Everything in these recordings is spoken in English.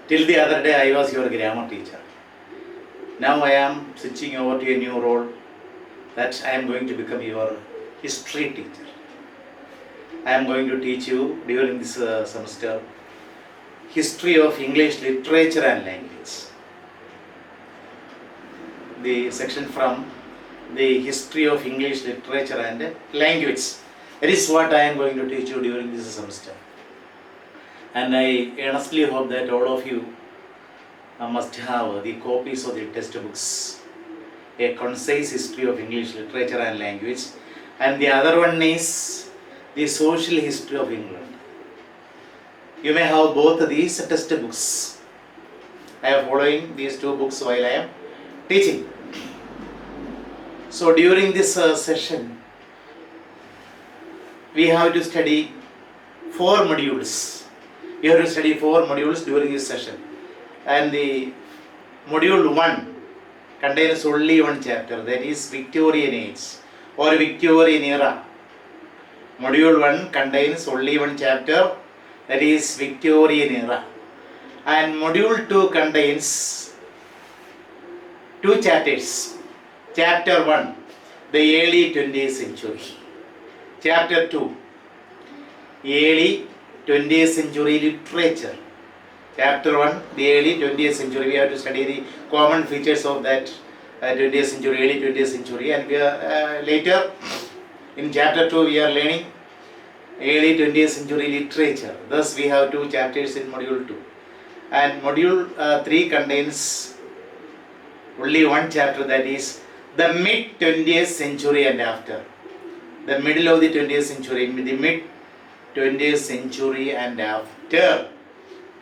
Till the other day I was your grammar teacher. Now I am switching over to a new role, that I am going to become your history teacher. I am going to teach you during this semester history of English literature and language. The section from the history of English literature and language. That is what I am going to teach you during this semester. And I earnestly hope that all of you must have the copies of the textbooks, a concise history of English literature and language, and the other one is the social history of England. You may have both these textbooks. I am following these two books while I am teaching. So during this session, we have to study 4 modules. We have to study 4 modules during this session. And the module 1 contains only one chapter, that is Victorian Age or Victorian era. Module 1 contains only one chapter, that is Victorian era. And module 2 contains 2 chapters. Chapter 1, the early 20th century. Chapter 2, early 20th century literature. Chapter 1, the early 20th century. We have to study the common features of that 20th century, early 20th century. And we are later in chapter 2 we are learning early 20th century literature. Thus we have 2 chapters in module 2. And module 3 contains only one chapter, that is the mid 20th century and after. The middle of the 20th century, the mid 20th century and after.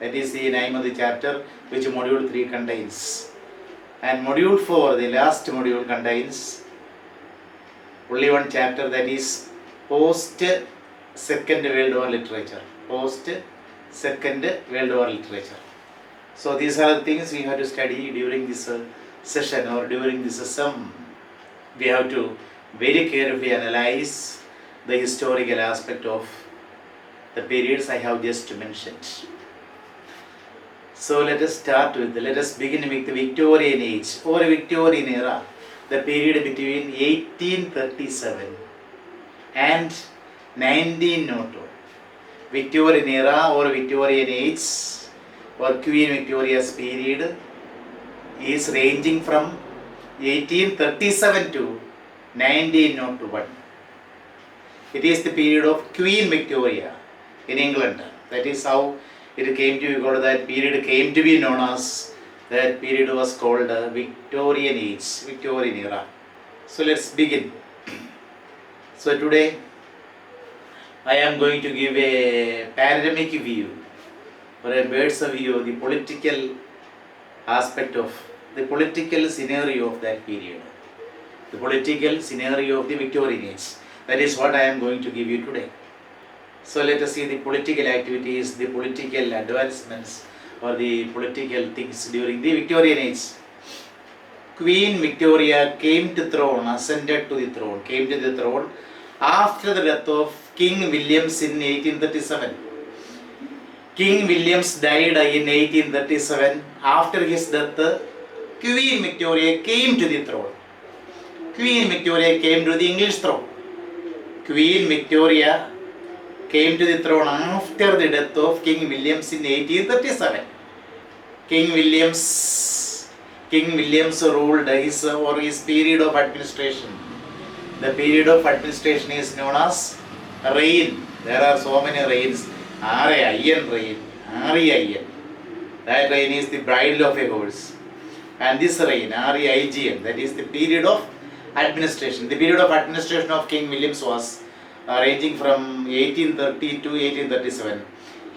That is the name of the chapter which module 3 contains. And module 4, the last module, contains only one chapter, that is post Second World War literature. Post Second World War literature. So these are the things we have to study during this session or during this sum. We have to very carefully analyze the historical aspect of the periods I have just mentioned. So let us begin with the Victorian Age or Victorian era, the period between 1837 and 1902. Victorian era or Victorian Age or Queen Victoria's period is ranging from 1837 to 1901. It is the period of Queen Victoria in England. That is how it came to be called, that period came to be known as, that period was called Victorian Age, Victorian era. So let's begin. So today I am going to give a panoramic view or a bird's view of the political aspect of the political scenario of that period. The political scenario of the Victorian Age. That is what I am going to give you today. So let us see the political activities, the political advancements or the political things during the Victorian Age. Queen Victoria came to throne, ascended to the throne, came to the throne after the death of King Williams in 1837. King Williams died in 1837. After his death, Queen Victoria came to the throne. Queen Victoria came to the English throne. Queen Victoria came to the throne after the death of King Williams in 1837. King Williams ruled his period of administration. The period of administration is known as reign. There are so many reigns. R-A-I-N reign. R-E-I-N. That reign is the bridle of a horse. And this reign, R-E-I-G-N, that is the period of administration. The period of administration of King Williams was ranging from 1830 to 1837.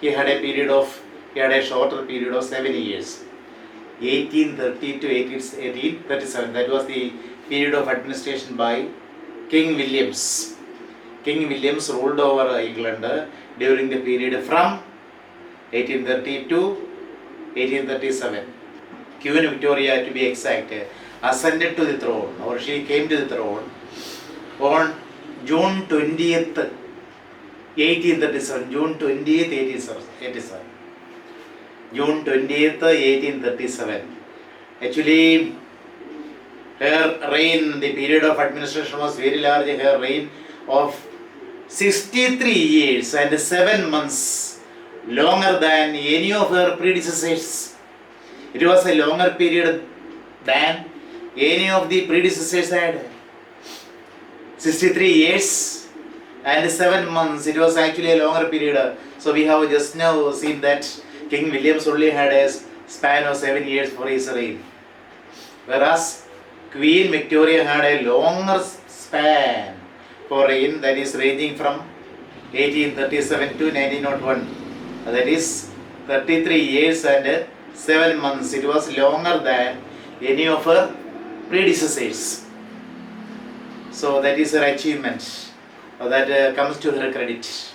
He had a shorter period of 7 years. 1830 to 1837, that was the period of administration by King Williams. King Williams ruled over England during the period from 1830 to 1837. Queen Victoria, to be exact, ascended to the throne, or she came to the throne on June 20th, 1837. June 20th, 1837. June 20th, 1837. Actually, her reign, the period of administration was very large. Her reign of 63 years and 7 months, longer than any of her predecessors. It was a longer period than any of the predecessors had. 63 years and 7 months. It was actually a longer period. So we have just now seen that King William only had a span of 7 years for his reign, whereas Queen Victoria had a longer span for reign, that is ranging from 1837 to 1901. That is 33 years and 7 months. It was longer than any of her predecessors. So that is her achievement that comes to her credit.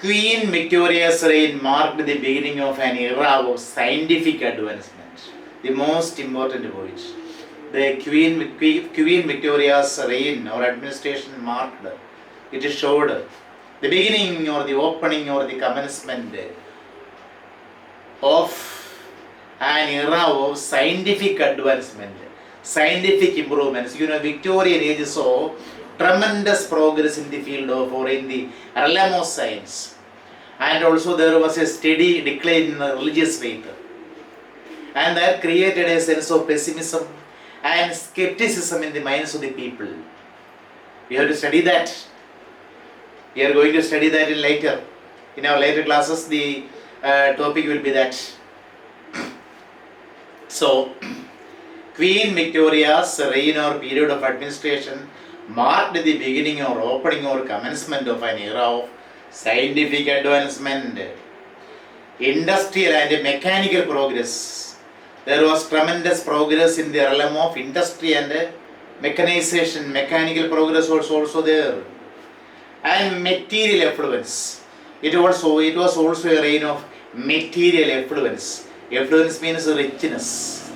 Queen Victoria's reign marked the beginning of an era of scientific advancement. The most important point. The Queen Victoria's reign or administration marked, it showed the beginning or the opening or the commencement of an era of scientific advancement, scientific improvements. Victorian Age saw tremendous progress in the field of or in the realm of science. And also there was a steady decline in religious faith. And that created a sense of pessimism and skepticism in the minds of the people. We have to study that. We are going to study that in our later classes. The topic will be that. So, Queen Victoria's reign or period of administration marked the beginning or opening or commencement of an era of scientific advancement, industrial and mechanical progress. There was tremendous progress in the realm of industry and mechanization. Mechanical progress was also there. And material affluence. It was also a reign of material affluence. Affluence means richness,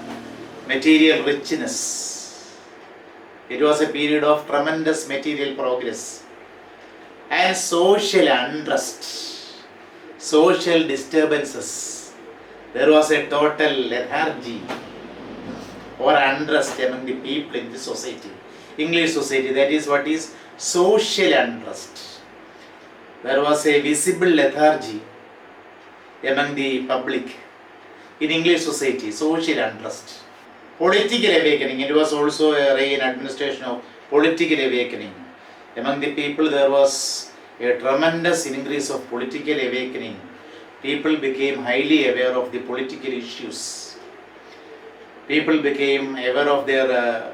material richness. It was a period of tremendous material progress. And social unrest, social disturbances. There was a total lethargy or unrest among the people in the society. English society, that is what is social unrest. There was a visible lethargy among the public in English society, social unrest. Political awakening, it was also a reign administration of political awakening. Among the people there was a tremendous increase of political awakening. People became highly aware of the political issues. People became aware of their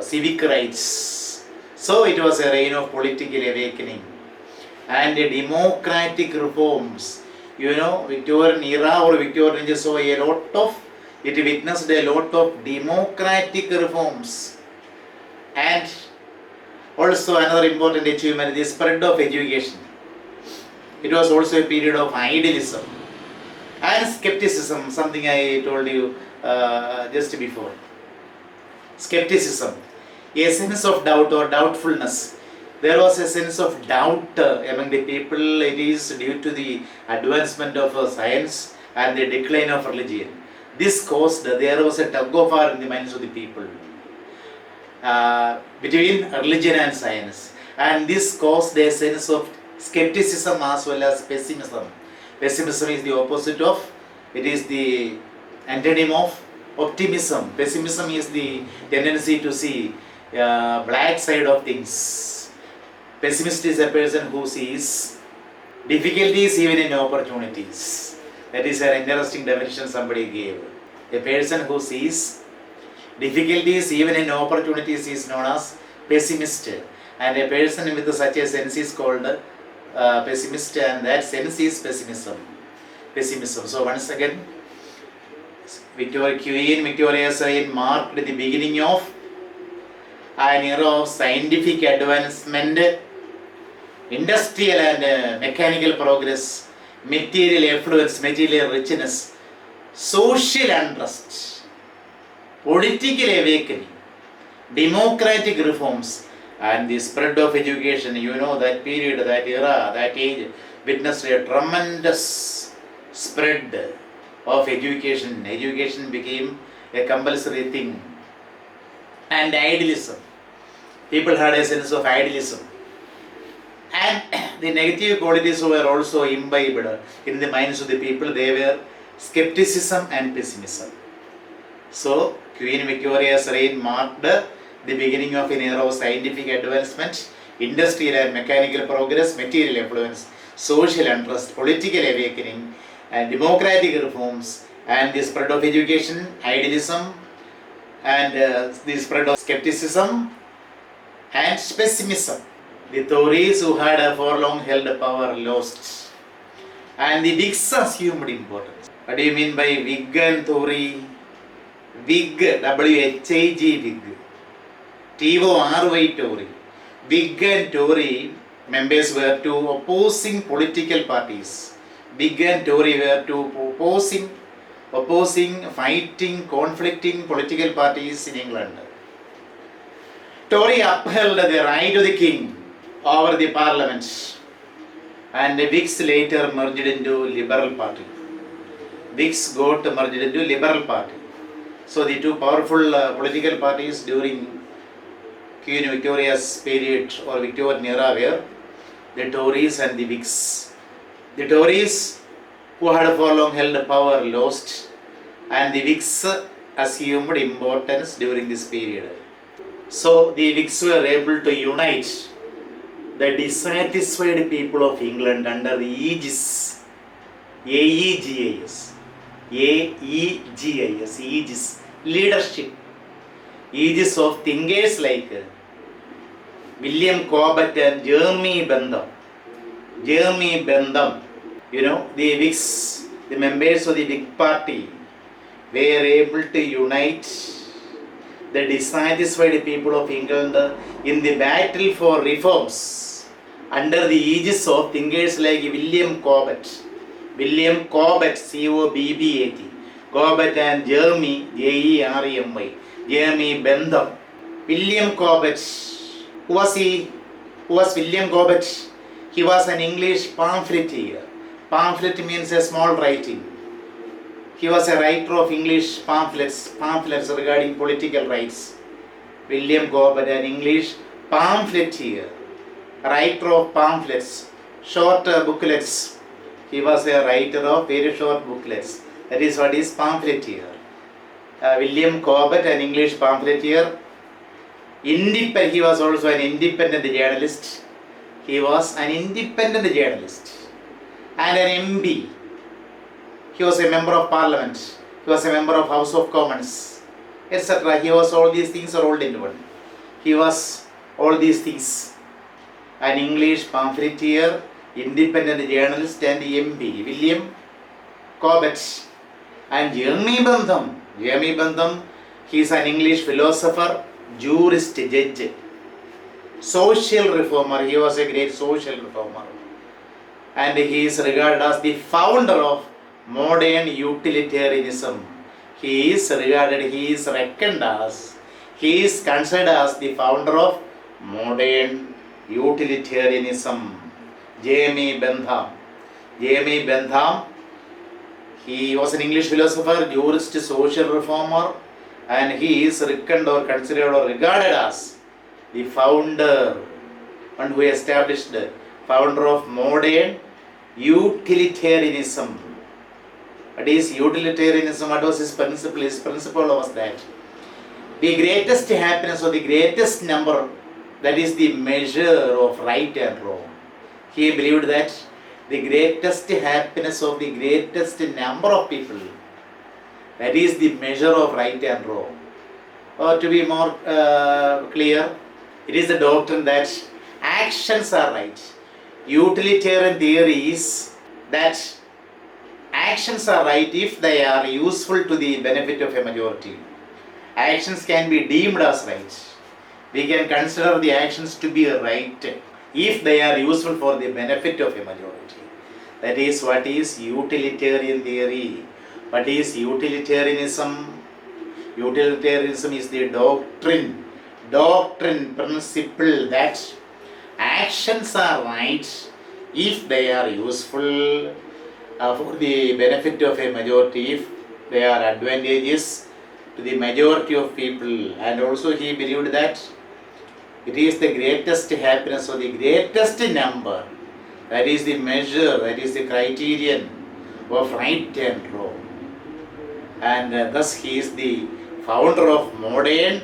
civic rights. So it was a reign of political awakening. And democratic reforms. Victorian era or Victorian Age saw it witnessed a lot of democratic reforms. And also another important achievement is the spread of education. It was also a period of idealism and skepticism, something I told you just before. Skepticism, a sense of doubt or doubtfulness. There was a sense of doubt among the people. It is due to the advancement of science and the decline of religion. This caused, there was a tug of war in the minds of the people between religion and science, and this caused a sense of skepticism as well as pessimism. Pessimism is the opposite of, it is the antonym of optimism. Pessimism is the tendency to see black side of things. Pessimist is a person who sees difficulties even in opportunities. That is an interesting definition somebody gave. A person who sees difficulties even in opportunities is known as pessimist, and a person with such a sense is called pessimist, and that sense is pessimism. So once again, Queen Victoria's reign marked the beginning of an era of scientific advancement, industrial and mechanical progress, material affluence, material richness, social unrest, political awakening, democratic reforms, and the spread of education. That period, that era, that age witnessed a tremendous spread of education. Education became a compulsory thing. And idealism. People had a sense of idealism. And the negative qualities were also imbibed in the minds of the people. They were skepticism and pessimism. So, Queen Victoria's reign marked the beginning of an era of scientific advancement, industrial and mechanical progress, material influence, social interest, political awakening, and democratic reforms, and the spread of education, idealism, and the spread of skepticism and pessimism. The Tories who had for long held power lost, and the Whigs assumed importance. What do you mean by Whig and Tory? Whig, W-H-I-G, Whig. T-O-R-Y, Tory. Whig and Tory members were two opposing political parties. Whig and Tory were two opposing, fighting, conflicting political parties in England. Tory upheld the right of the king over the parliament, and the Whigs later merged into Liberal Party. Whigs got merged into Liberal Party. So the two powerful political parties during Queen Victoria's period or Victorian era were the Tories and the Whigs. The Tories, who had for long held power, lost, and the Whigs assumed importance during this period. So the Whigs were able to unite the dissatisfied people of England under the aegis, A-E-G-I-S, A-E-G-I-S, aegis, leadership, aegis of thinkers like William Cobbett and Jeremy Bentham. You know, the Whigs, the members of the Whig party were able to unite the dissatisfied people of England in the battle for reforms under the aegis of thinkers like William Cobbett, C-O-B-B-A-T, Cobbett, and Jeremy, J-E-R-E-M-Y, Jeremy Bentham. William Cobbett, who was he? Who was William Cobbett? He was an English pamphleteer. Pamphlet means a small writing. He was a writer of English pamphlets regarding political rights. William Cobbett, an English pamphleteer, writer of pamphlets, short booklets. He was a writer of very short booklets. That is what is pamphleteer. William Cobbett, an English pamphleteer. He was also an independent journalist. And an MB. He was a member of Parliament. He was a member of House of Commons, etc. He was all these things rolled into one. He was all these things. An English pamphleteer, independent journalist, and MB. William Cobbett. And Jeremy Bentham, he is an English philosopher, jurist, judge, social reformer. He was a great social reformer. And he is regarded as the founder of modern utilitarianism. He is considered as the founder of modern utilitarianism. Jeremy Bentham, he was an English philosopher, jurist, social reformer, and he is reckoned or considered or regarded as the founder and who established the founder of modern utilitarianism. What is utilitarianism? What was his principle? His principle was that the greatest happiness or the greatest number, that is the measure of right and wrong. He believed that the greatest happiness of the greatest number of people, that is the measure of right and wrong. Or to be more clear, it is the doctrine that actions are right. Utilitarian theory is that actions are right if they are useful to the benefit of a majority. Actions can be deemed as right. We can consider the actions to be right if they are useful for the benefit of a majority. That is what is utilitarian theory. What is utilitarianism? Utilitarianism is the doctrine, principle that actions are right if they are useful for the benefit of a majority if there are advantages to the majority of people. And also he believed that it is the greatest happiness or the greatest number. That is the measure, that is the criterion of right and wrong. And thus he is the founder of modern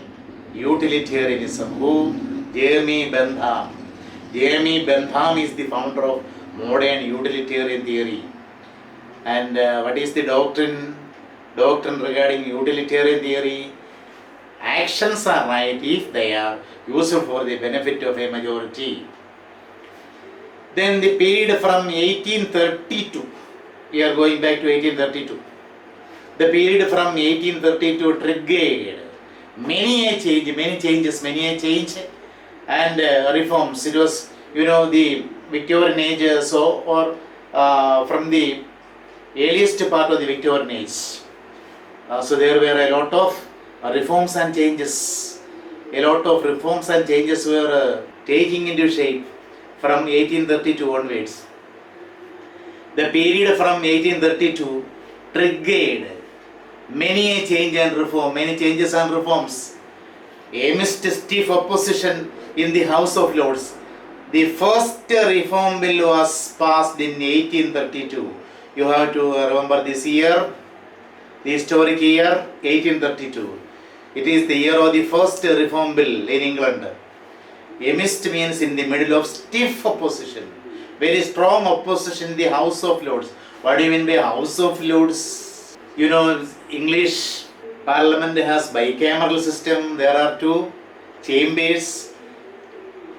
utilitarianism. Who? Jeremy Bentham. Jeremy Bentham is the founder of modern utilitarian theory. And what is the doctrine? Doctrine regarding utilitarian theory: actions are right if they are useful for the benefit of a majority. Then the period from 1832, we are going back to 1832. The period from 1832 triggered many changes and reforms. It was, the Victorian Age, from the earliest part of the Victorian Age. So there were a lot of reforms and changes. A lot of reforms and changes were taking into shape from 1832 onwards. The period from 1832 triggered many changes and reforms amidst stiff opposition in the House of Lords. The first reform bill was passed in 1832. You have to remember this year, the historic year 1832. It is the year of the first reform bill in England. Amidst means in the middle of stiff opposition, very strong opposition in the House of Lords. What do you mean by House of Lords? English Parliament has bicameral system. There are two chambers.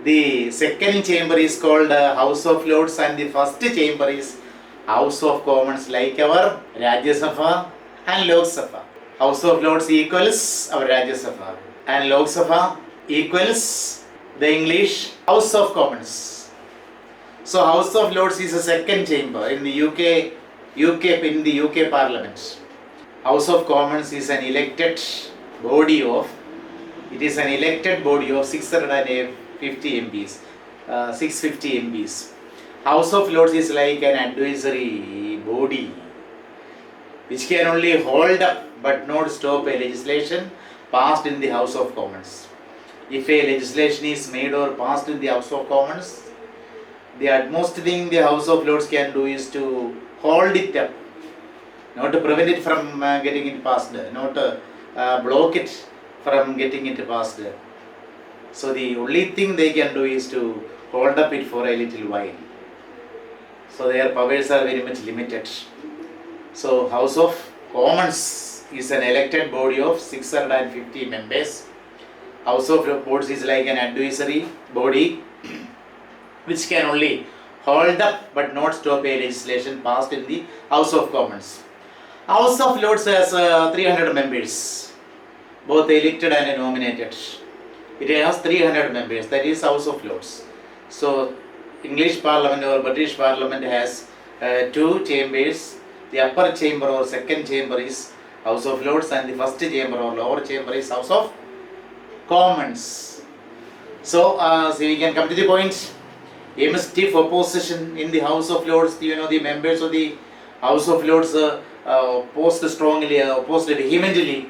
The second chamber is called House of Lords and the first chamber is House of Commons, like our Rajya Sabha and Lok Sabha. House of Lords equals our Rajya Sabha and Lok Sabha equals the English House of Commons. So House of Lords is a second chamber in the UK Parliament. House of Commons is an elected body of 650 MPs. 650 MPs. House of Lords is like an advisory body which can only hold up but not stop a legislation passed in the House of Commons. If a legislation is made or passed in the House of Commons, the utmost thing the House of Lords can do is to hold it up, not to prevent it from getting it passed, not to block it from getting it passed. So the only thing they can do is to hold up it for a little while. So their powers are very much limited. So House of Commons is an elected body of 650 members. House of Lords is like an advisory body which can only hold up but not stop a legislation passed in the House of Commons. House of Lords has 300 members, both elected and nominated. It has 300 members, that is House of Lords. So English Parliament or British Parliament has two chambers. The upper chamber or second chamber is House of Lords and the first chamber or lower chamber is House of Commons. So we can come to the point. Amidst stiff opposition in the House of Lords, the members of the House of Lords opposed vehemently.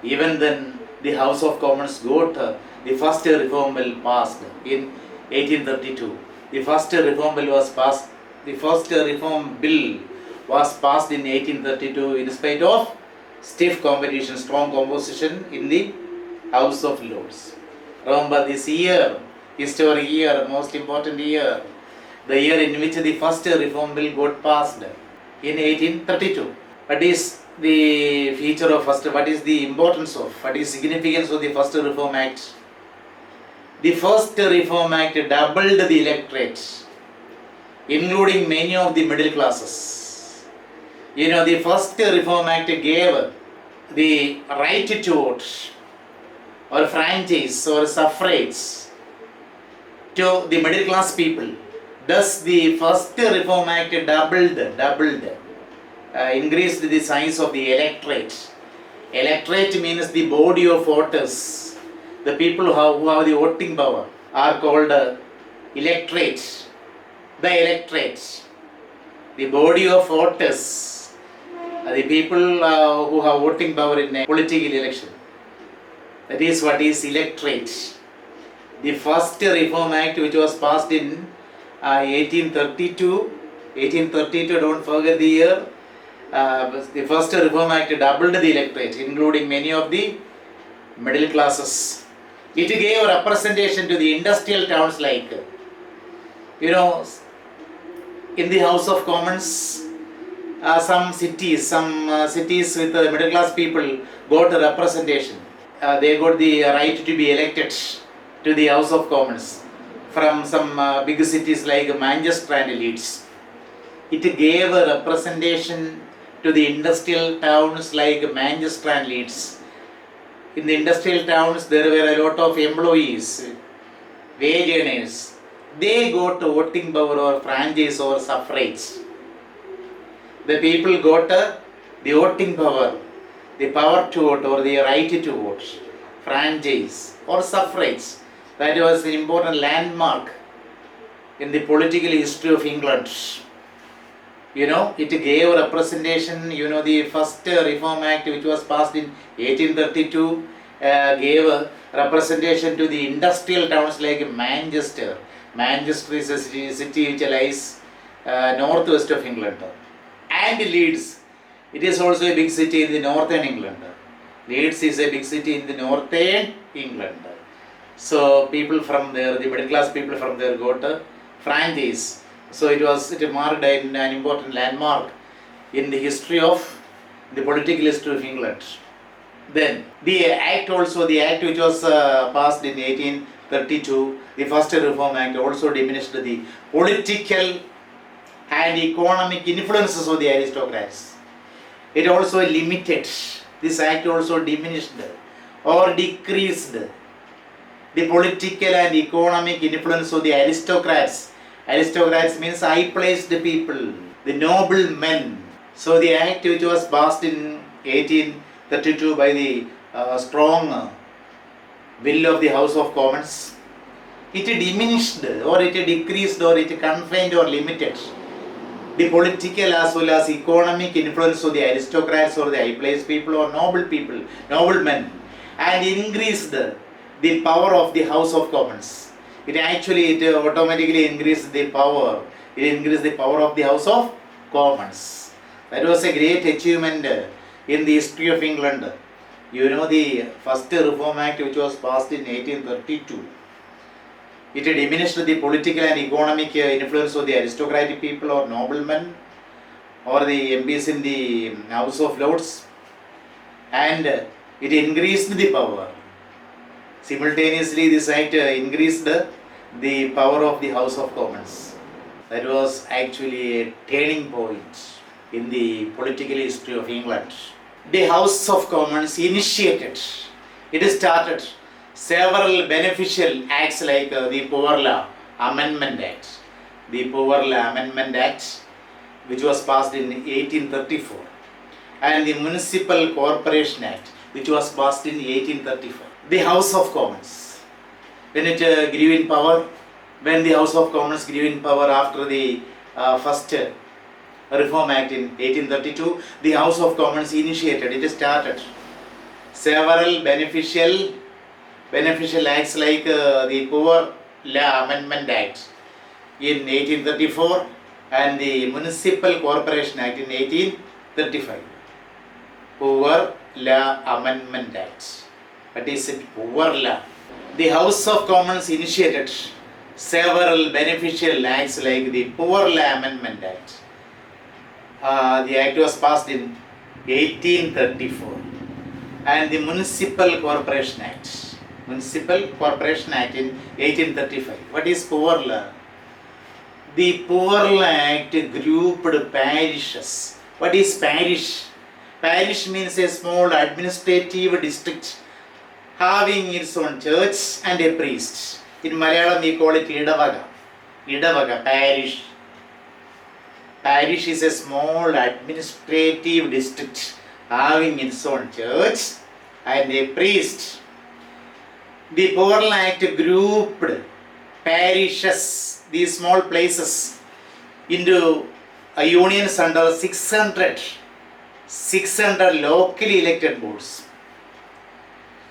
Even then, the House of Commons got the first reform bill passed in 1832. The first reform bill was passed. The first reform bill was passed in 1832 in spite of stiff competition, strong opposition in the House of Lords. Remember this year, historic year, most important year, the year in which the first reform bill got passed in 1832. What is the feature of first? What is the importance of? What is significance of the first Reform Act? The first Reform Act doubled the electorate, including many of the middle classes. The first Reform Act gave the right to vote or franchise or suffrage to the middle class people. Thus, the first Reform Act increased the size of the electorate. Electorate means the body of voters. The people who have the voting power are called electorate. The electorate. the body of voters, the people who have voting power in a political election. That is what is electorate. The first Reform Act which was passed in 1832, don't forget the year. The first Reform Act doubled the electorate, including many of the middle classes. It gave representation to the industrial towns like, in the House of Commons, some cities with middle class people got a representation. They got the right to be elected to the House of Commons from some big cities like Manchester and Leeds. It gave a representation to the industrial towns like Manchester and Leeds. In the industrial towns, there were a lot of employees, wage earners. They got voting power or franchise or suffrage. The people got the voting power, the power to vote or the right to vote, franchise or suffrage. That was an important landmark in the political history of England. It gave representation. The first Reform Act which was passed in 1832 gave representation to the industrial towns like Manchester. Manchester is a city which lies northwest of England. And Leeds, it is also a big city in the northern England. Leeds is a big city in the northern England. So people from there, the middle class people from there got a franchise. So it marked an important landmark in the history of the political history of England. Then the act which was passed in 1832, the first Reform Act, also diminished the political and economic influences of the aristocrats. It also limited, this act also diminished or decreased the political and economic influence of the aristocrats. Aristocrats means high-placed people, the noble men. So the act which was passed in 1832 by the strong will of the House of Commons, it diminished or it decreased or it confined or limited the political as well as economic influence of the aristocrats or the high-placed people or noble people, noble men, and increased the power of the House of Commons. It automatically increased the power. It increased the power of the House of Commons. That was a great achievement in the history of England. The first Reform Act which was passed in 1832. It diminished the political and economic influence of the aristocratic people or noblemen or the MPs in the House of Lords, and it increased the power. Simultaneously, this act increased the power of the House of Commons. That was actually a turning point in the political history of England. The House of Commons initiated, it started several beneficial acts like the Poor Law Amendment Act. The Poor Law Amendment Act, which was passed in 1834, and the Municipal Corporation Act, which was passed in 1835. The House of Commons, when it grew in power, when the House of Commons grew in power after the first Reform Act in 1832, the House of Commons initiated, it started several beneficial acts like the Poor Law Amendment Act in 1834 and the Municipal Corporation Act in 1835. Poor Law Amendment Act. What is it? Poor law. The House of Commons initiated several beneficial acts like the Poor Law Amendment Act. The act was passed in 1834, and the Municipal Corporation Act. Municipal Corporation Act in 1835. What is Poor Law? The Poor Law Act grouped parishes. What is parish? Parish means a small administrative district having its own church and a priest. In Malayalam we call it Idavaga. Idavaga, parish. Parish is a small administrative district having its own church and a priest. The Poor Law Act grouped parishes, these small places, into unions under 600 locally elected boards.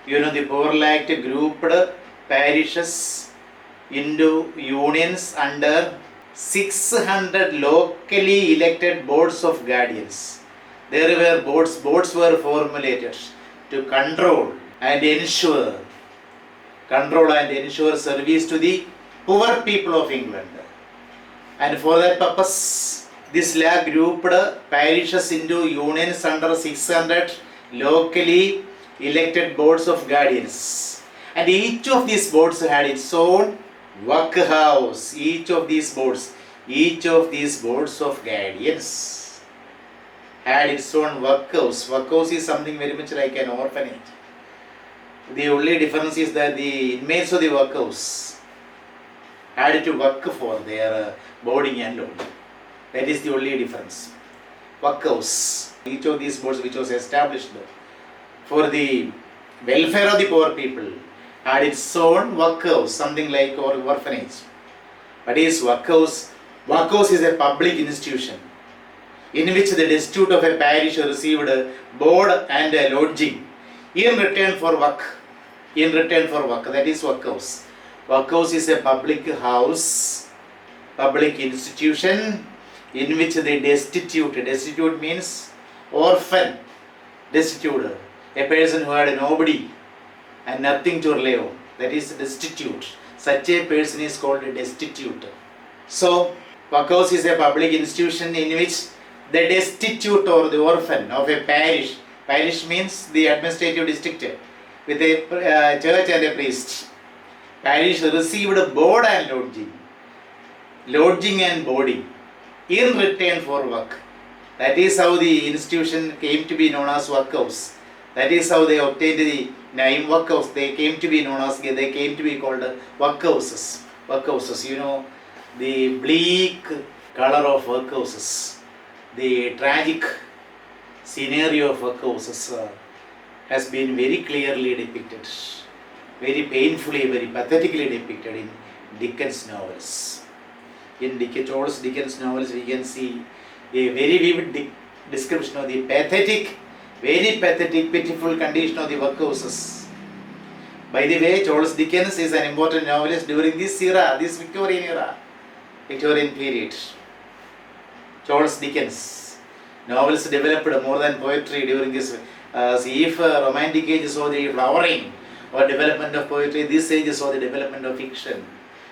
The Poor Act grouped parishes into unions under 600 locally elected boards of guardians. There were boards were formulated to control and ensure service to the poor people of England. And for that purpose, this law grouped parishes into unions under 600 locally elected boards of guardians. And each of these boards had its own workhouse. Each of these boards of guardians had its own workhouse. Workhouse is something very much like an orphanage. The only difference is that the inmates of the workhouse had to work for their boarding and lodging. That is the only difference. Workhouse. Each of these boards which was established for the welfare of the poor people had its own workhouse, something like or orphanage. But is workhouse is a public institution in which the destitute of a parish received board and lodging in return for work. That is workhouse. Workhouse is a public house, public institution in which the destitute means orphan, destitute, a person who had nobody and nothing to rely on, that is destitute. Such a person is called a destitute. So, workhouse is a public institution in which the destitute or the orphan of a parish means the administrative district with a church and a priest, parish received board and lodging and boarding in return for work. That is how the institution came to be known as workhouse. That is how they obtained the name workhouse. They came to be called workhouses. The bleak color of workhouses, the tragic scenario of workhouses has been very clearly depicted, very painfully, very pathetically depicted in Dickens' novels. In Charles Dickens' novels, we can see a very vivid description of the very pathetic, pitiful condition of the workhouses. By the way, Charles Dickens is an important novelist during this era, this Victorian period. Charles Dickens. Novels developed more than poetry during this. If Romantic Age saw the flowering or development of poetry, this age saw the development of fiction.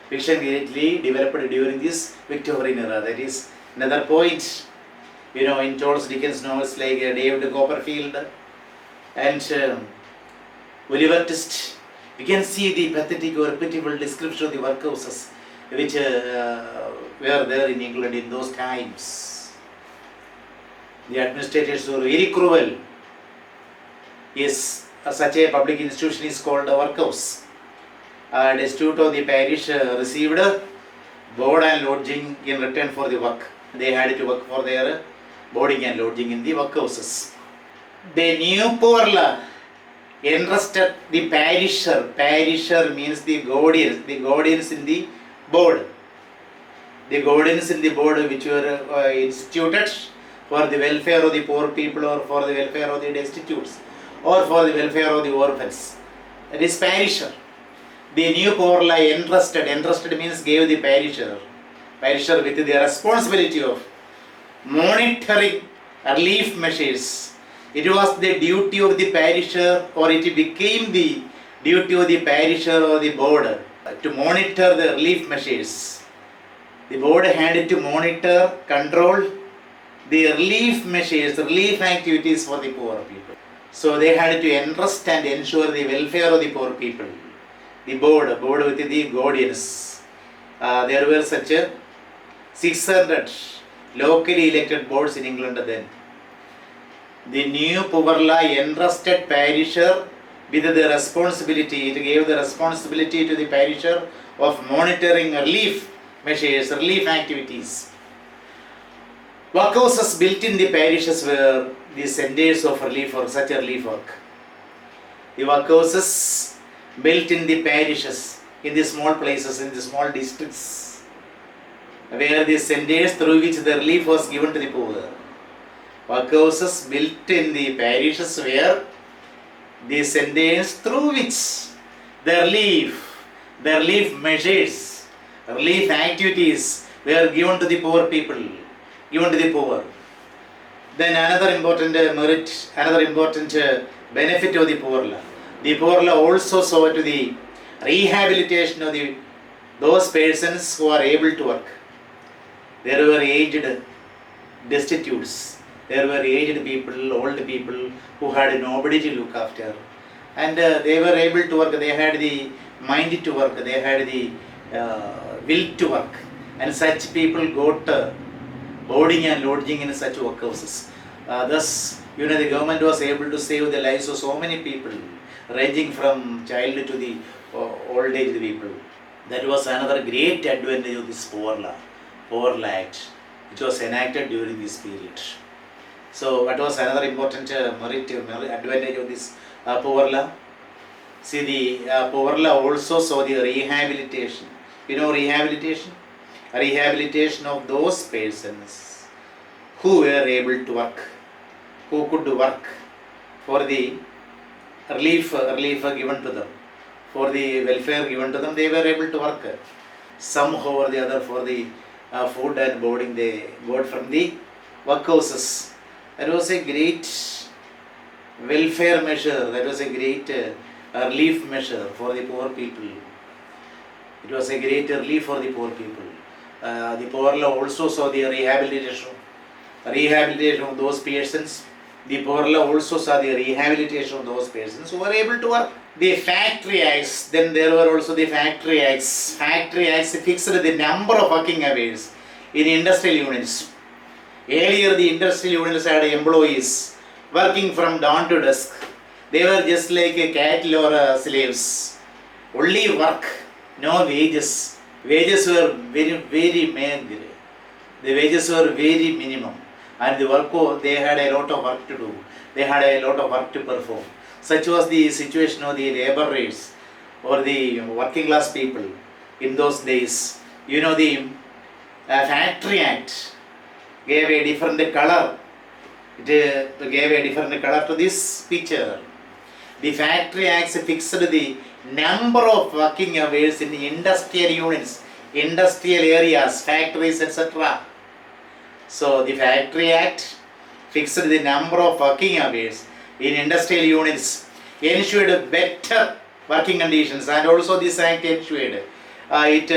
Fiction greatly developed during this Victorian era. That is another point. In Charles Dickens novels like David Copperfield and Oliver Twist, we can see the pathetic or pitiful description of the workhouses which were there in England in those times. The administrators were very cruel. Yes, such a public institution is called a workhouse. Destitute of the parish received board and lodging in return for the work. They had to work for their boarding and lodging in the workhouses. The new poor law entrusted the parisher. Parisher means the guardians in the board. The guardians in the board which were instituted for the welfare of the poor people or for the welfare of the destitutes or for the welfare of the orphans. That is parisher. The new poor law entrusted means gave the parisher with the responsibility of monitoring relief measures. It was the duty of the parisher, or it became the duty of the parisher or the board to monitor the relief measures. The board had to monitor, control the relief measures, relief activities for the poor people. So they had to entrust and ensure the welfare of the poor people. The board with the guardians. There were such 600 locally elected boards in England then. The new poor law entrusted parisher with the responsibility, it gave the responsibility to the parisher of monitoring relief measures, relief activities. Workhouses built in the parishes were the centers of relief or such a relief work. The workhouses built in the parishes, in the small places, in the small districts, where the centers through which the relief was given to the poor. Workhouses built in the parishes where the centers through which the relief measures, relief activities were given to the poor people, given to the poor. Then another important merit, another important benefit of the poor law. The poor law also saw to the rehabilitation of those persons who are able to work. There were aged destitutes, there were aged people, old people who had nobody to look after, and they were able to work. They had the mind to work, they had the will to work, and such people got boarding and lodging in such workhouses. Thus, the government was able to save the lives of so many people, ranging from child to the old age people. That was another great advantage of this Poor Law Act, which was enacted during this period. So, what was another important merit advantage of this Poor Law? See, the Poor Law also saw the rehabilitation. Rehabilitation? Rehabilitation of those persons who were able to work, who could work for the relief given to them, for the welfare given to them. They were able to work somehow or the other for the food and boarding they got from the workhouses. That was a great welfare measure, that was a great relief measure for the poor people. It was a great relief for the poor people. The Poor Law also saw the rehabilitation of those persons. The Poor Law also saw the rehabilitation of those persons who were able to work. The Factory Acts, then there were also the Factory Acts. Factory Acts fixed the number of working hours in industrial units. Earlier, the industrial units had employees working from dawn to dusk. They were just like a cattle or slaves. Only work, no wages. Wages were very, very meager. The wages were very minimum. And they had a lot of work to do. They had a lot of work to perform. Such was the situation of the labor rates or the working class people in those days. The Factory Act gave a different color. It gave a different color to this picture. The Factory Acts fixed the number of working hours in the industrial units, industrial areas, factories, etc. So the Factory Act fixed the number of working hours in industrial units, ensured better working conditions, and also this act ensured it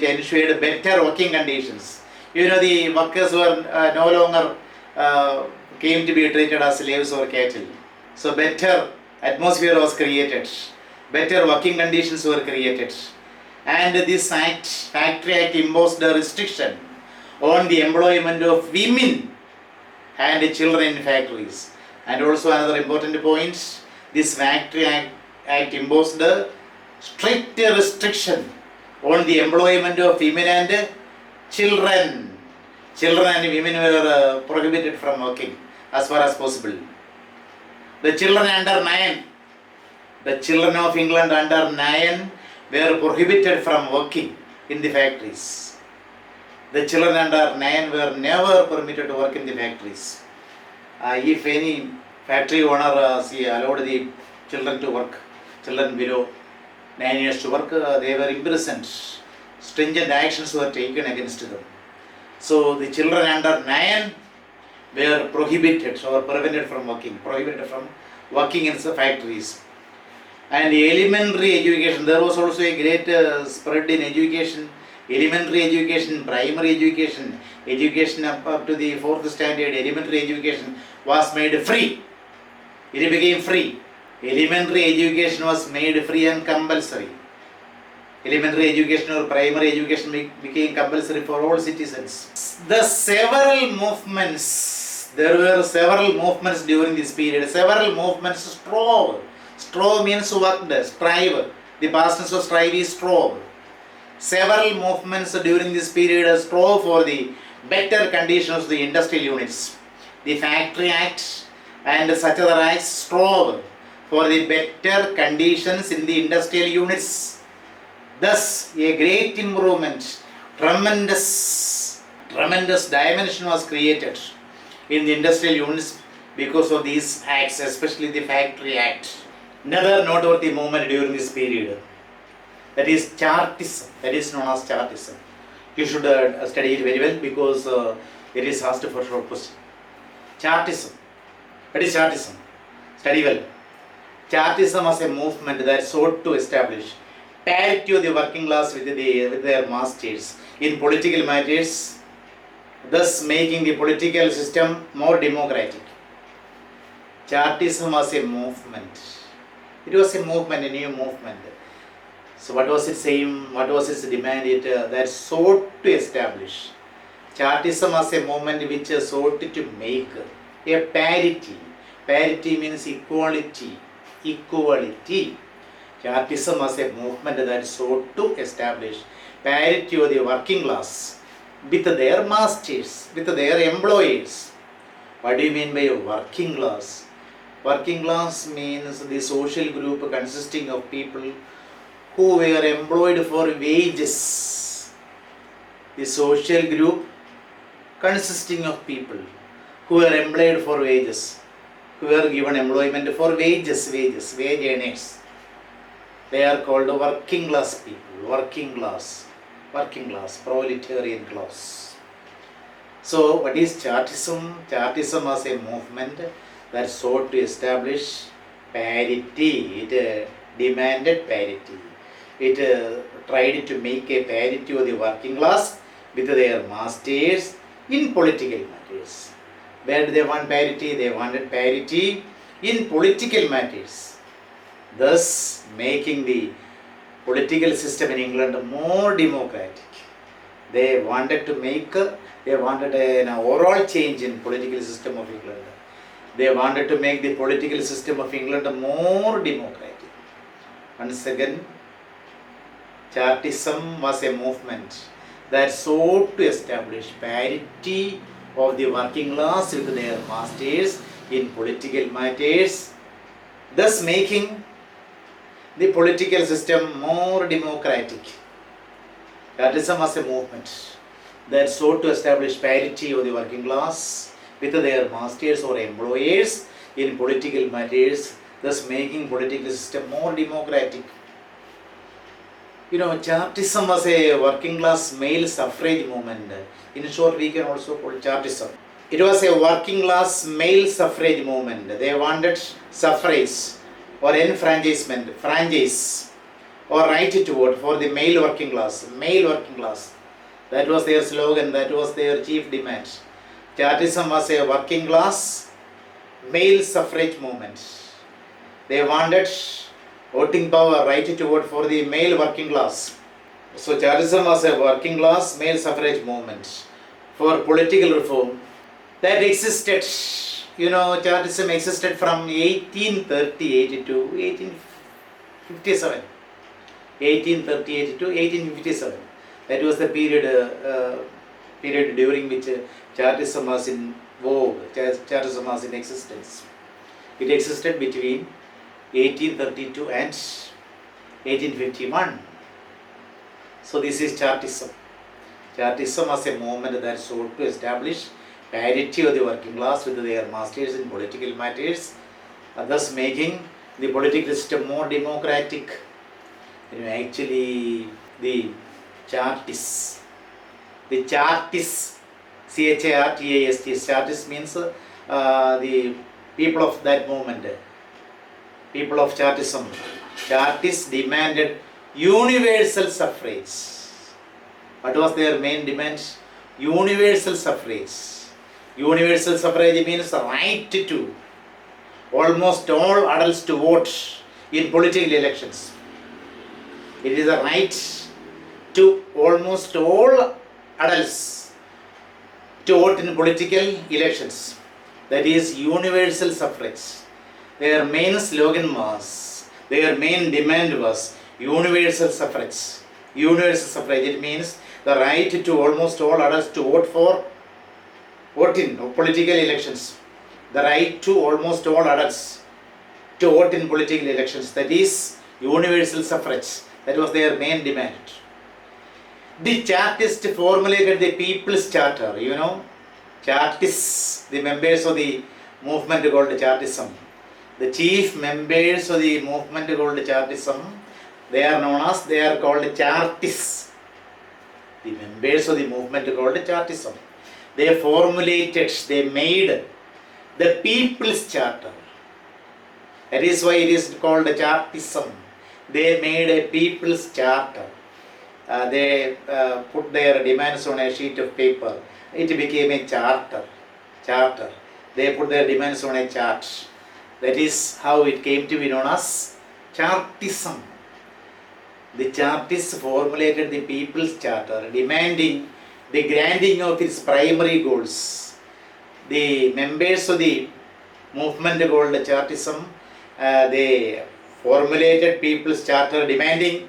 ensured better working conditions. The workers were no longer came to be treated as slaves or cattle. So better atmosphere was created, better working conditions were created, and this act, Factory Act, imposed a restriction on the employment of women and children in factories. And also another important point, this Factory Act imposed a strict restriction on the employment of women and children. Children and women were prohibited from working as far as possible. The children under 9, the children of England under 9 were prohibited from working in the factories. The children under 9 were never permitted to work in the factories. If any factory owner allowed the children to work, children below 9 years to work, they were imprisoned. Stringent actions were taken against them. So the children under 9 were prohibited or prevented from working, in the factories. And elementary education, there was also a great spread in education, elementary education, primary education, education up to the 4th standard, elementary education was made free. It became free. Elementary education was made free and compulsory. Elementary education or primary education became compulsory for all citizens. There were several movements during this period. Several movements strove. Strove means worked, strive. The past tense of strive is strove. Several movements during this period strove for the better conditions of the industrial units. The Factory Act and such other acts strove for the better conditions in the industrial units. Thus, a great improvement tremendous dimension was created in the industrial units because of these acts, especially the Factory Act. Another noteworthy movement during this period, that is Chartism, that is known as Chartism. You should study it very well because it is asked for short question. Chartism. What is Chartism? Study well. Chartism was a movement that sought to establish parity of the working class with their masters in political matters, thus making the political system more democratic. Chartism was a movement. It was a movement, a new movement. So what was it saying? What was its demand? That sought to establish. Chartism was a movement which sought to make a parity. Parity means equality. Equality. Chartism was a movement that sought to establish parity of the working class with their masters, with their employers. What do you mean by working class? Working class means the social group consisting of people who were employed for wages. The social group consisting of people who were employed for wages, who were given employment for wages, wage earners. They are called working class people, working class, proletarian class. So what is Chartism? Chartism was a movement that sought to establish parity. It demanded parity. It tried to make a parity of the working class with their masters in political matters. Where do they want parity? They wanted parity in political matters, thus making the political system in England more democratic. They wanted an overall change in political system of England. They wanted to make the political system of England more democratic. Once again, Chartism was a movement that sought to establish parity of the working class with their masters in political matters, thus making the political system more democratic. Chartism was a movement that sought to establish parity of the working class with their masters or employers in political matters, thus making political system more democratic. Chartism was a working class male suffrage movement. In short, we can also call Chartism. It was a working class male suffrage movement. They wanted suffrage or enfranchisement, franchise or right to vote for the male working class. That was their slogan, that was their chief demand. Chartism was a working class male suffrage movement. They wanted voting power, right to vote for the male working class. So Chartism was a working class male suffrage movement for political reform that existed. Chartism existed from 1838 to 1857. 1838 to 1857. That was the period during which Chartism was in vogue, Chartism was in existence. It existed between 1832 and 1851. So this is Chartism. Chartism was a movement that sought to establish parity of the working class with their masters in political matters, thus making the political system more democratic. Actually, the Chartists, Chartists, Chartists means the people of that movement, people of Chartism. Chartists demanded universal suffrage. What was their main demand? Universal suffrage. Universal suffrage means the right to almost all adults to vote in political elections. It is a right to almost all adults to vote in political elections. That is universal suffrage. Their main slogan was, their main demand was universal suffrage. Universal suffrage, it means the right to almost all adults to vote in political elections. The right to almost all adults to vote in political elections. That is universal suffrage. That was their main demand. The Chartist formulated the People's Charter, you know. Chartists, the members of the movement called Chartism. The chief members of the movement called Chartism, they are called Chartists. The members of the movement called Chartism. They made the People's Charter. That is why it is called Chartism. They made a People's Charter. They put their demands on a sheet of paper. It became a charter. They put their demands on a chart. That is how it came to be known as Chartism. The Chartists formulated the People's Charter, demanding the granting of its primary goals. The members of the movement called Chartism, they formulated People's Charter demanding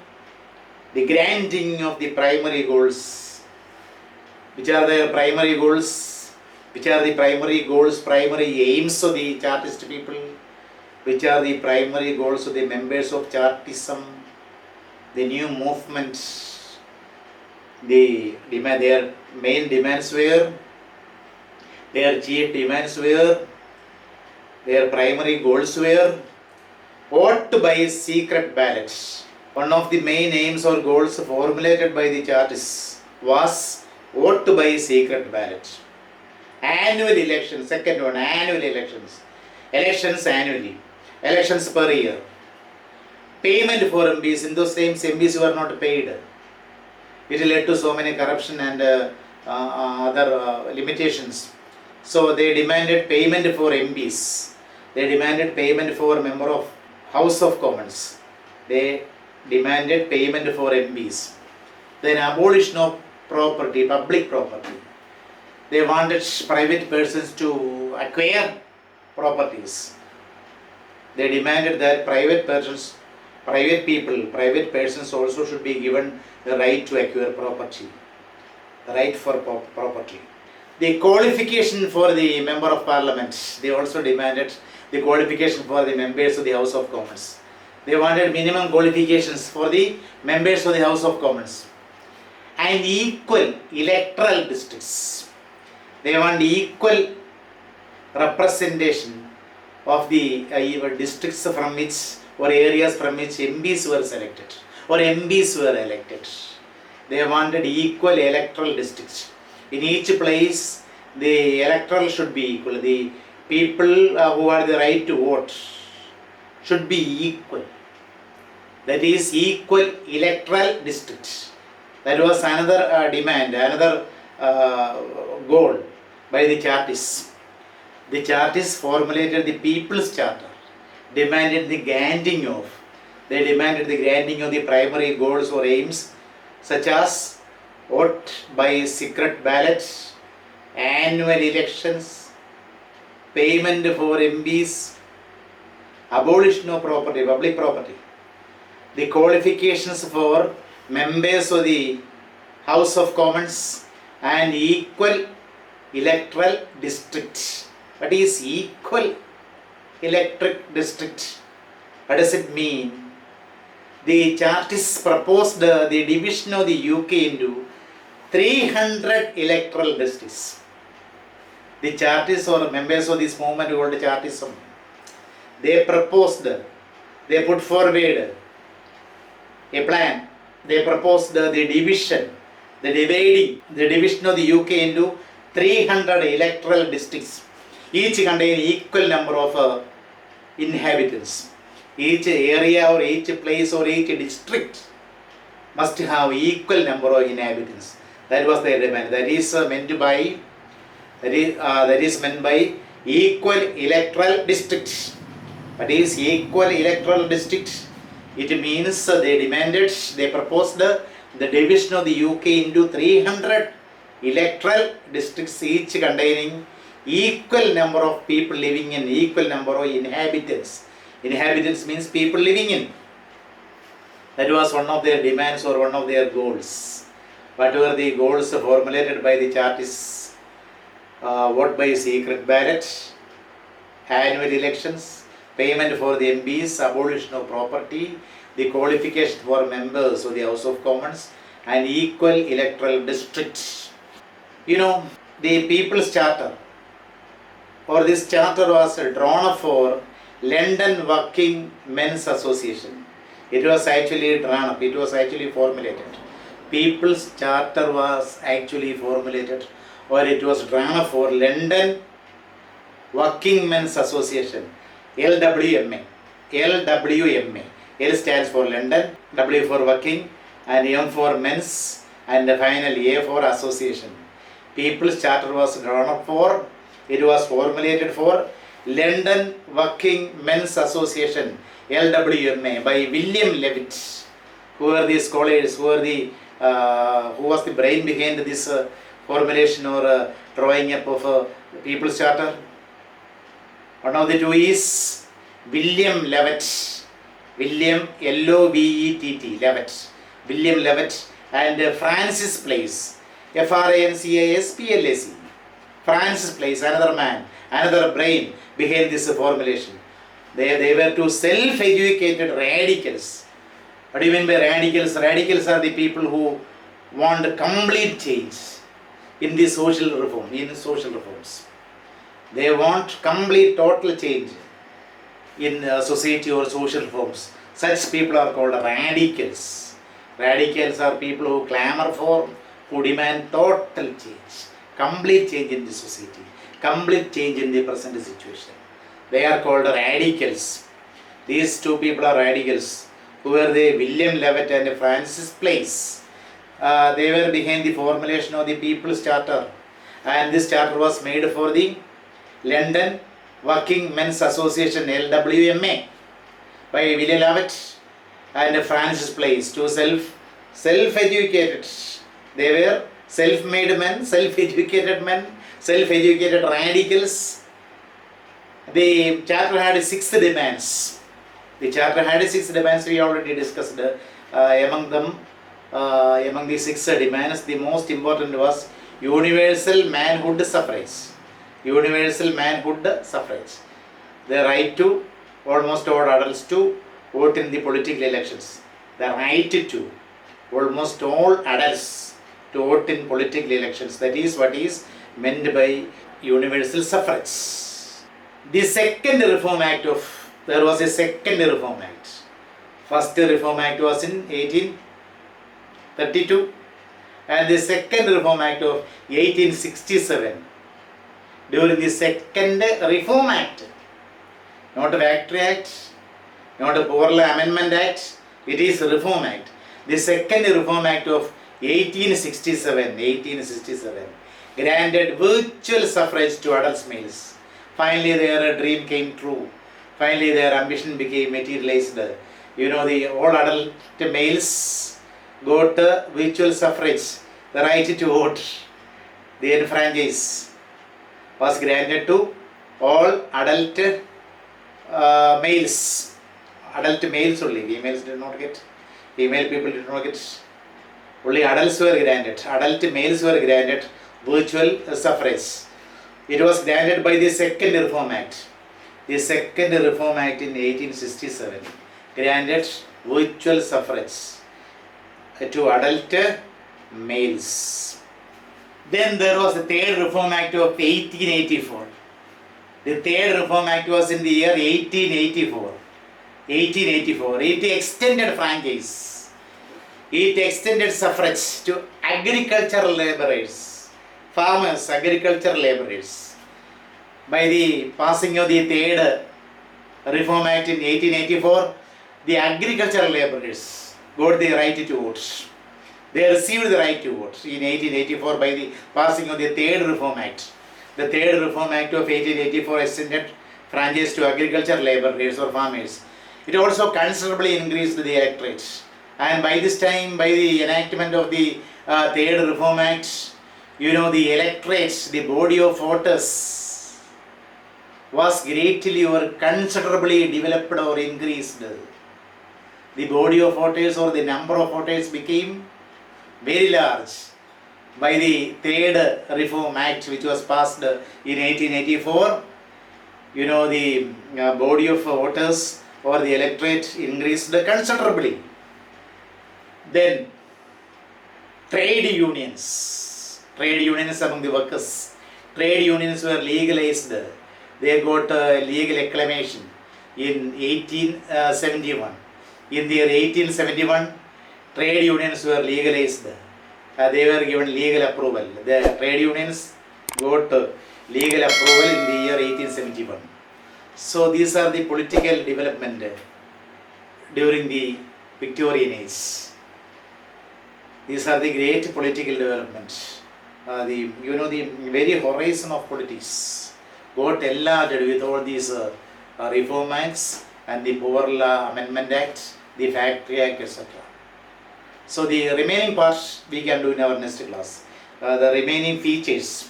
the granting of the primary goals. Which are their primary goals? Which are the primary goals, primary aims of the Chartist people? Which are the primary goals of the members of Chartism? The new movement, their main demands were, their chief demands were, their primary goals were, vote by secret ballot. One of the main aims or goals formulated by the Chartists was vote by secret ballot. Annual elections, second one, annual elections. Elections annually. Elections per year. Payment for MPs. In those times, MPs were not paid. It led to so many corruption and other limitations. So they demanded payment for MPs. They demanded payment for member of House of Commons. They demanded payment for MPs. Then abolition of property, public property. They wanted private persons to acquire properties. They demanded that private persons also should be given the right to acquire property. The right for property. The qualification for the member of parliament, they also demanded the qualification for the members of the House of Commons. They wanted minimum qualifications for the members of the House of Commons. And equal electoral districts. They want equal representation of the districts from which, or areas from which MPs were selected or MPs were elected. They wanted equal electoral districts. In each place, the electoral should be equal. The people who have the right to vote should be equal. That is equal electoral districts. That was another demand, another goal by the Chartists. The Chartists formulated the People's Charter, demanded the granting of the primary goals or aims such as vote by secret ballot, annual elections, payment for MPs, abolition of property, public property, the qualifications for members of the House of Commons, and equal electoral district. What is equal electric district? What does it mean? The Chartists proposed the division of the UK into 300 electoral districts. The Chartists or members of this movement called Chartism, they put forward a plan. They proposed the division of the UK into 300 electoral districts, each contain equal number of inhabitants. Each area or each place or each district must have equal number of inhabitants. That was their demand. That is meant by equal electoral district. What is equal electoral district? It means they proposed the division of the UK into 300 electoral districts, each containing equal number of people living in, equal number of inhabitants. Inhabitants means people living in. That was one of their demands or one of their goals. What were the goals formulated by the Chartists? Vote by secret ballot, annual elections, payment for the MPs, abolition of property, the qualification for members of the House of Commons, and equal electoral districts. You know, the People's Charter, or this charter was drawn up for London Working Men's Association. It was actually drawn up, it was actually formulated. People's Charter was actually formulated, or it was drawn up for London Working Men's Association, LWMA. LWMA. L stands for London, W for working, and M for men's, and finally A for association. People's Charter was drawn up for, it was formulated for London Working Men's Association, LWMA, by William Levitt. Who are the scholars, who was the brain behind this formulation or drawing up of People's Charter? One of the two is William Levitt. William L-O-V-E-T-T, Levitt. William Levitt and Francis Place, F-R-A-N-C-I-S-P-L-A-C. Francis Place, another man, another brain behind this formulation. They were two self-educated radicals. What do you mean by radicals? Radicals are the people who want complete change in the social reform, in social reforms. They want complete, total change in society or social reforms. Such people are called radicals. Radicals are people who clamor for, who demand total change, complete change in the society, complete change in the present situation. They are called radicals. These two people are radicals. Who were they? William Levitt and Francis Place. They were behind the formulation of the People's Charter, and this charter was made for the London Working Men's Association, LWMA, by William Levitt and Francis Place, two self-educated. They were self-made men, self-educated radicals. The charter had 6 demands. The charter had 6 demands. We already discussed. Among the 6 demands, the most important was universal manhood suffrage. Universal manhood suffrage. The right to almost all adults to vote in the political elections. The right to almost all adults to vote in political elections. That is what is meant by universal suffrage. The second Reform Act there was a second Reform Act. First Reform Act was in 1832 and the second Reform Act of 1867. During the second Reform Act, not a Factory Act, not a Poor Law Amendment Act, it is Reform Act. The second Reform Act of 1867 granted virtual suffrage to adult males. Finally their dream came true. Finally their ambition became materialized. You know, the all adult males got virtual suffrage, the right to vote. The enfranchise was granted to all adult males. Adult males only, females did not get, female people did not get. Only adults were granted, adult males were granted virtual suffrage. It was granted by the second Reform Act. The second Reform Act in 1867 granted virtual suffrage to adult males. Then there was the third Reform Act of 1884. The third Reform Act was in the year 1884. It extended franchise. It extended suffrage to agricultural laborers, farmers, agricultural laborers. By the passing of the third Reform Act in 1884, the agricultural laborers got the right to vote. They received the right to vote in 1884 by the passing of the third Reform Act. The third Reform Act of 1884 extended franchise to agricultural laborers or farmers. It also considerably increased the electorate. And by this time, by the enactment of the third Reform Act, you know, the electorate, the body of voters was greatly or considerably developed or increased. The body of voters or the number of voters became very large by the third Reform Act, which was passed in 1884. You know, the body of voters or the electorate increased considerably. Then Trade unions. Trade unions among the workers. Trade unions were legalized. They got legal acclamation in 1871. In the year 1871, trade unions were legalized. They were given legal approval. The trade unions got legal approval in the year 1871. So these are the political development during the Victorian Age. These are the great political development. The very horizon of politics got enlarged with all these Reform Acts and the Poor Law Amendment Act, the Factory Act, etc. So the remaining part we can do in our next class. The remaining features,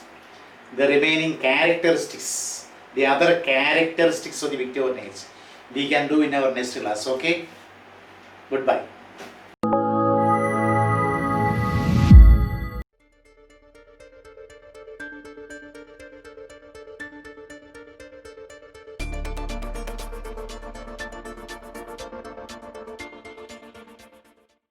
the remaining characteristics, the other characteristics of the Victorian Age, we can do in our next class. Okay? Goodbye.